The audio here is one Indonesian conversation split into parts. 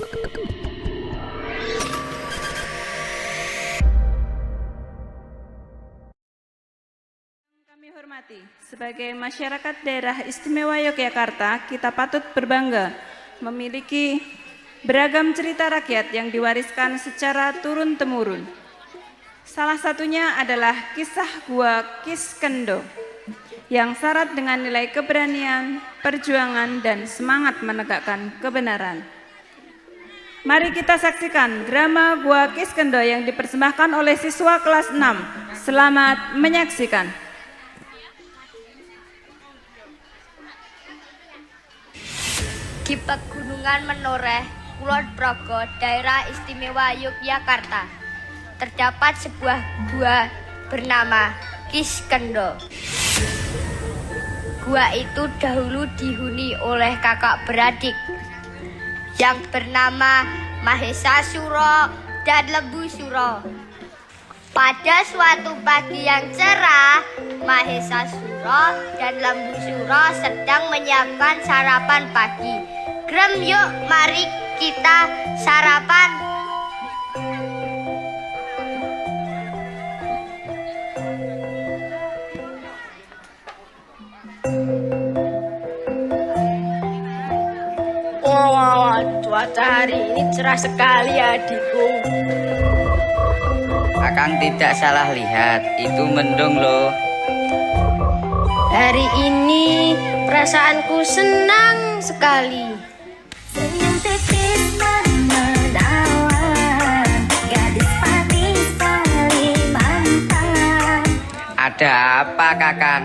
Kami hormati, sebagai masyarakat daerah istimewa Yogyakarta, kita patut berbangga memiliki beragam cerita rakyat yang diwariskan secara turun-temurun. Salah satunya adalah kisah Gua Kiskendho yang syarat dengan nilai keberanian, perjuangan, dan semangat menegakkan kebenaran. Mari kita saksikan drama Gua Kiskendho yang dipersembahkan oleh siswa kelas 6. Selamat menyaksikan. Di Pegunungan Menoreh, Kulon Progo, daerah istimewa Yogyakarta, terdapat sebuah gua bernama Kiskendho. Gua itu dahulu dihuni oleh kakak beradik yang bernama Mahesasura dan Lembusura. Pada suatu pagi yang cerah, Mahesasura dan Lembusura sedang menyiapkan sarapan pagi. Grem, yuk, mari kita sarapan. Wah, cuaca hari ini cerah sekali adikku. Kakang tidak salah lihat, itu mendung loh. Hari ini perasaanku senang sekali. Senyum tipis menawan, gadis manis Kalimantan. Ada apa, Kakang?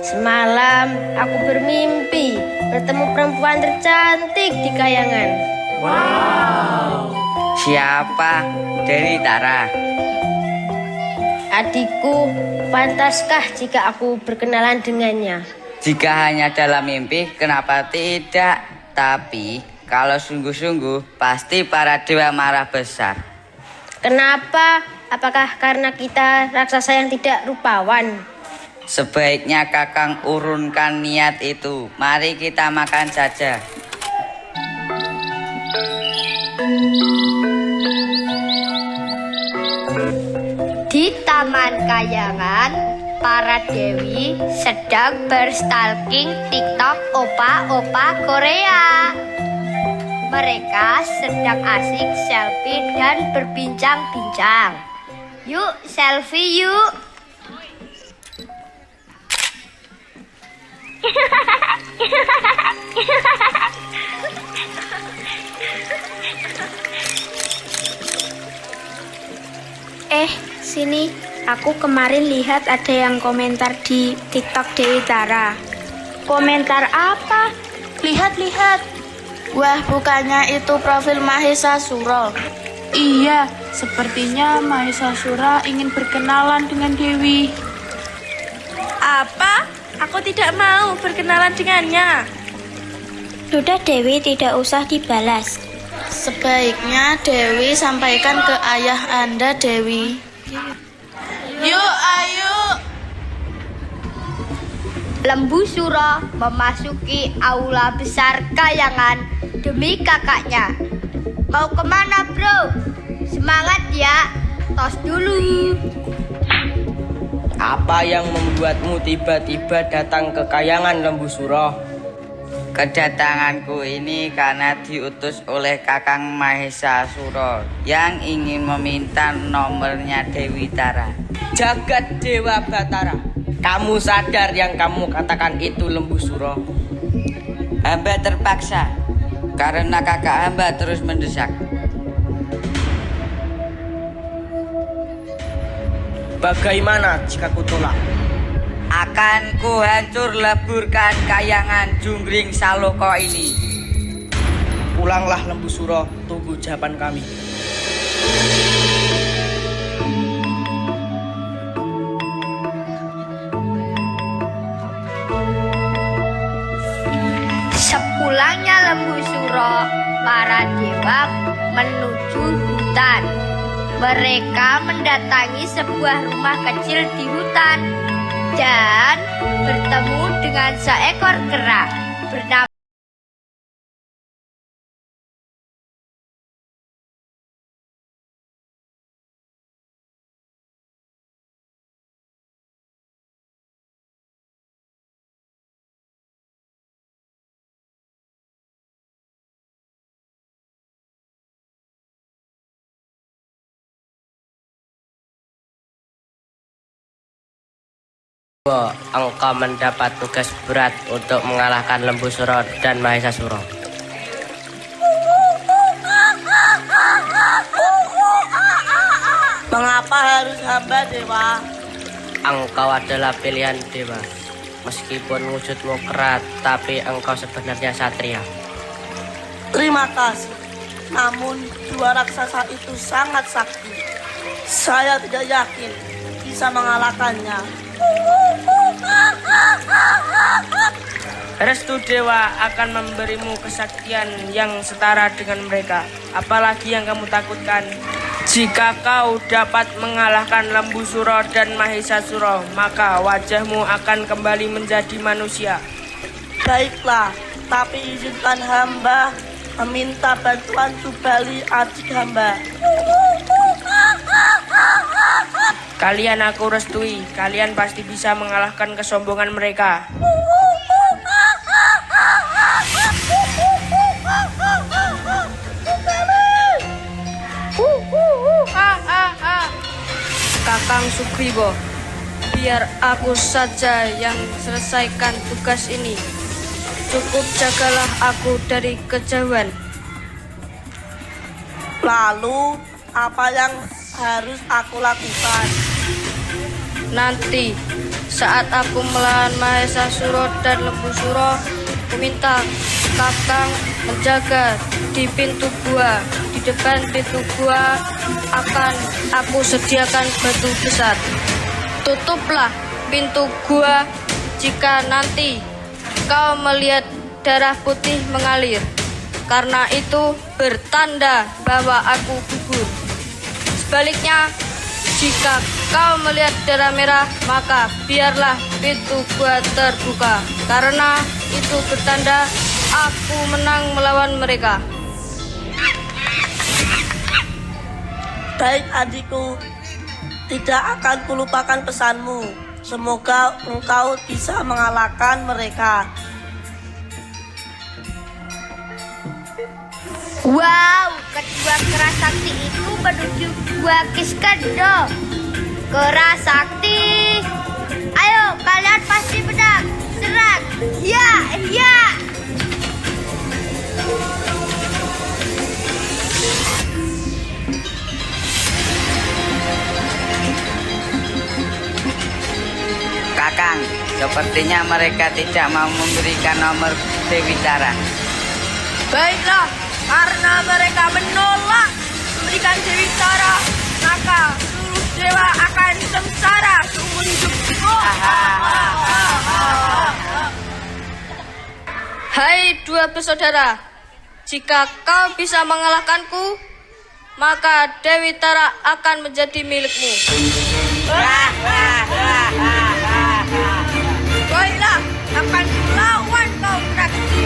Semalam aku bermimpi bertemu perempuan tercantik di kayangan. Siapa? Dewi Tara. Adikku, pantaskah jika aku berkenalan dengannya? Jika hanya dalam mimpi, kenapa tidak? Tapi kalau sungguh-sungguh, pasti para dewa marah besar. Kenapa? Apakah karena kita raksasa yang tidak rupawan? Sebaiknya Kakang urunkan niat itu. Mari kita makan saja. Di Taman Kayangan, para dewi sedang berstalking TikTok opa-opa Korea. Mereka sedang asik selfie dan berbincang-bincang. Yuk, selfie yuk. Sini, aku kemarin lihat ada yang komentar di TikTok Dewi Tara. Komentar apa? Lihat-lihat. Wah, bukannya itu profil Mahesasura. Iya, sepertinya Mahesasura ingin berkenalan dengan Dewi. Apa? Aku tidak mau berkenalan dengannya. Sudah Dewi, tidak usah dibalas. Sebaiknya Dewi sampaikan ke ayah Anda, Dewi. Yuk, ayo. Lembusura memasuki aula besar kayangan demi kakaknya. Mau kemana, bro? Semangat ya, tos dulu. Apa yang membuatmu tiba-tiba datang ke kayangan Lembusura? Kedatanganku ini karena diutus oleh Kakang Mahesasura yang ingin meminta nomornya Dewi Tara. Jagat Dewa Batara, kamu sadar yang kamu katakan itu Lembusura? Hamba terpaksa karena kakak hamba terus mendesak. Bagaimana jika ku tolak? Akan ku hancur leburkan kayangan Junggring Saloko ini. Pulanglah Lembusura, tunggu jawaban kami. Sepulangnya Lembusura, para dewa menuju hutan. Mereka mendatangi sebuah rumah kecil di hutan dan bertemu dengan seekor kera bernama Engkau mendapat tugas berat untuk mengalahkan Lembu Suro dan Mahesasura. Mengapa harus hamba, Dewa? Engkau adalah pilihan dewa. Meskipun wujudmu kerat, tapi engkau sebenarnya satria. Terima kasih. Namun dua raksasa itu sangat sakti. Saya tidak yakin bisa mengalahkannya. Restu Dewa akan memberimu kesaktian yang setara dengan mereka. Apalagi yang kamu takutkan? Jika kau dapat mengalahkan Lembu Suro dan Mahesasura, maka wajahmu akan kembali menjadi manusia. Baiklah, tapi izinkan hamba meminta bantuan Subali adik hamba. Kalian aku restui, kalian pasti bisa mengalahkan kesombongan mereka. Kakang Sugriwo, biar aku saja yang selesaikan tugas ini. Cukup jagalah aku dari kejauhan. Lalu, apa yang harus aku lakukan? Nanti saat aku melawan Mahesasura dan Lembu Suro, aku minta Kakang menjaga di pintu gua. Di depan pintu gua akan aku sediakan batu besar. Tutuplah pintu gua jika nanti kau melihat darah putih mengalir. Karena itu bertanda bahwa aku gugur. Sebaliknya, jika kau melihat darah merah, maka biarlah pintu gua terbuka. Karena itu bertanda aku menang melawan mereka. Baik adikku, tidak akan kulupakan pesanmu. Semoga engkau bisa mengalahkan mereka. Wow, kedua kerasakti itu menuju Gua Kiskendo. Kerasakti, ayo kalian pasti menang. Serang, ya, ya. Kakang, sepertinya mereka tidak mau memberikan nomor Dewi Tara. Baiklah, karena mereka menolak memberikan Dewi Tara, maka seluruh dewa akan sengsara seumur hidupku. Hai dua bersaudara, jika kau bisa mengalahkanku, maka Dewi Tara akan menjadi milikmu. Baiklah, akan melawan kau Prakti.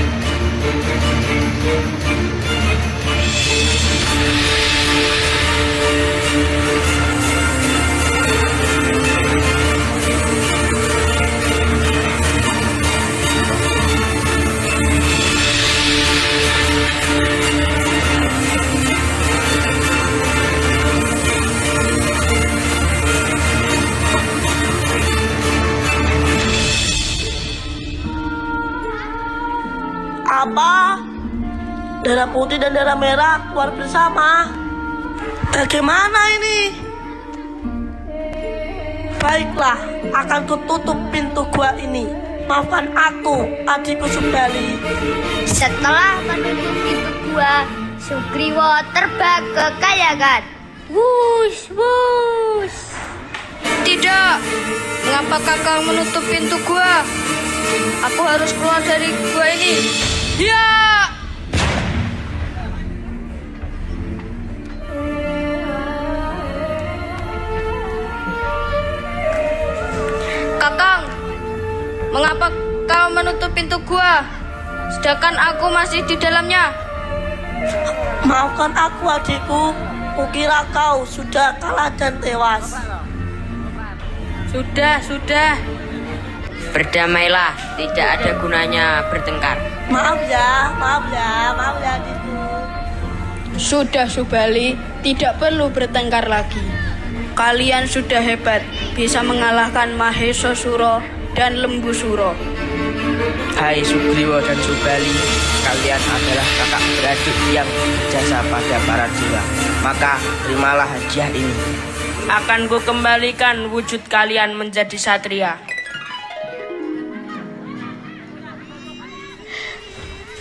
Apa? Darah putih dan darah merah keluar bersama. Bagaimana ini? Baiklah, akan kututup pintu gua ini. Maafkan aku, adikku Subali. Setelah menutup pintu gua, Sugriwo terbang ke kayangan. Wush, wush. Tidak, mengapa Kakang menutup pintu gua? Aku harus keluar dari gua ini. Ya! Kakang, mengapa kau menutup pintu gua? Sedangkan aku masih di dalamnya. Maafkan aku adikku, kukira kau sudah kalah dan tewas. Sudah. Berdamailah, tidak ada gunanya bertengkar. Maaf ya adikku. Sudah Subali, tidak perlu bertengkar lagi. Kalian sudah hebat, bisa mengalahkan Mahesasura dan Lembusura. Hai Sugriwa dan Subali, kalian adalah kakak beradik yang berjasa pada para dewa. Maka terimalah hadiah ini. Akan ku kembalikan wujud kalian menjadi satria.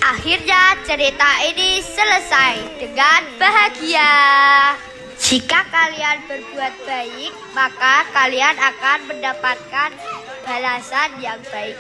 Akhirnya cerita ini selesai dengan bahagia. Jika kalian berbuat baik, maka kalian akan mendapatkan balasan yang baik